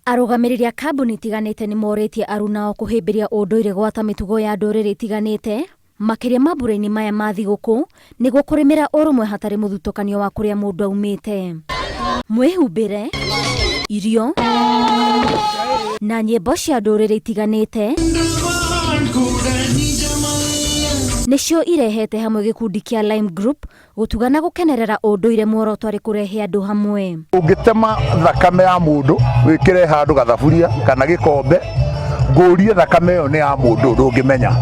Arũgamĩrĩri a kambuni itiganĩte nĩ morĩtie aruna ao kũhĩmbĩria ũndũire gwata mĩtugo ya ndũrĩrĩ itiganĩte makĩria mambura-inĩ maya ma thigũkũ nĩguo kũrĩmĩra ũrũmwe hatarĩ mũthutũkanio wa kũrĩa mũndũ aumĩte. Mwĩhumbĩre, irio na nyĩmbo cia ndũrĩrĩ itiganĩte nĩcio irehete hamwe gĩkundi kĩa Lime Group gũtugana gũkenerera ũndũire muoroto arĩ kũrehe andũ hamwe. Ũngĩtema thakame ya mũndũ wĩkĩre handũ gathaburia kana gĩkombe ngũrie thakame ĩyo nĩ ya mũndũ ndũngĩmenya.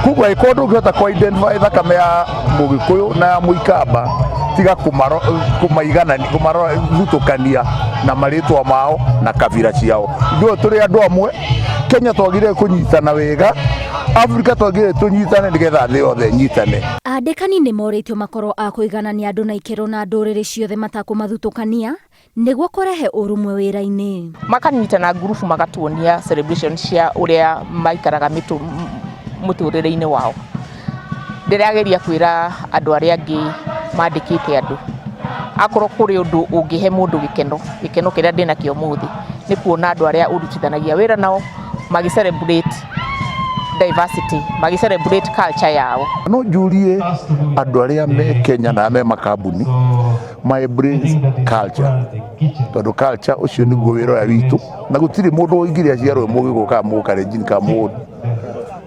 Kuguo ĩkorwo ndũngĩhota kũ identify thakame ya Mũgĩkũyũ na ya Mũikamba tiga kumathutũkania na marĩtwa mao na kabira ciao. Ithuĩ tũrĩ andũ amwe, Kenya twagĩrĩire kũnyitana wega, Afrika twagĩrĩire tũnyitane nĩgetha thĩ yothe nyitane. Andĩkani nĩ morĩtio makorwo a kũiganania andũ na ikĩro na ndũrĩrĩ ciothe matakũmathutũkania nĩguo kũrehe ũrũmwe wĩra-inĩ. Makanyitana ngurubu magatuonia celebration cia ũrĩa maikaraga mũtũrĩre-inĩ wao. Ndĩrageria kwĩra andũ arĩa angĩ mandĩkĩte andũ, akorwo kũrĩ ũndũ ũngĩhe mũndũ gĩkeno kĩrĩa ndĩnakĩo ũmũthĩ nĩ kuona andũ arĩa ũrutithanagia wĩra nao magĩ-celebrate diversity, magĩ-celebrate culture yao. No njurie andũ arĩa me Kenya na me makambuni ma embrace culture, tondũ culture ũcio nĩguo wĩra ũyũ witũ na gũtirĩ mũndũ ũingĩrĩa aciarwo Mũgĩkũyũ kana Mũkalenjin kana Mũgũndũ.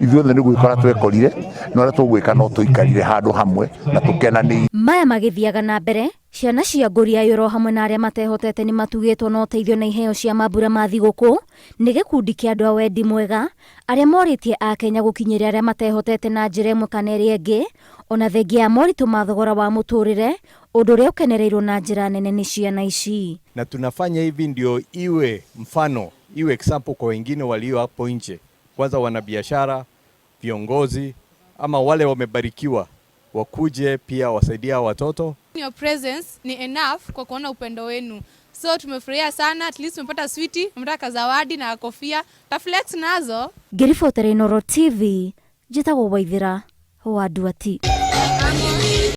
Ithuothe nĩ gwĩkora twekorire na ũrĩa tũgwĩka no tũikarire handũ hamwe na tũkenanĩire. Maya magĩthiaga na mbere, ciana cia Ngũriaiyũro hamwe na arĩa matehotete nĩ matugĩtwo na ũteithio na iheo cia mambura ma thigũkũ nĩ gĩkundi kĩa andũ a wendi mwega arĩa morĩtie a Kenya gũkinyĩria arĩa matehotete na njĩra ĩmwe kana ĩrĩa ĩngĩ ona thengia ya moritũ ma thogora wa mũtũrĩre, ũndũ ũrĩa ũkenereirwo na njĩra nene nĩ ciana ici. Na tunafanya hivi ndio iwe mfano, iwe example kwa wengine walio hapo nje. Kwanza wanabiashara, viongozi ama wale wamebarikiwa wakuje pia wasaidia watoto. Your presence ni enough kwa kuona upendo wenu. So tumefurahia sana, at least tumepata sweetie, tumepata zawadi na kofia, ta flex nazo. Ngĩribotera Inooro TV, njĩtagwo Waithĩra wa Nduati.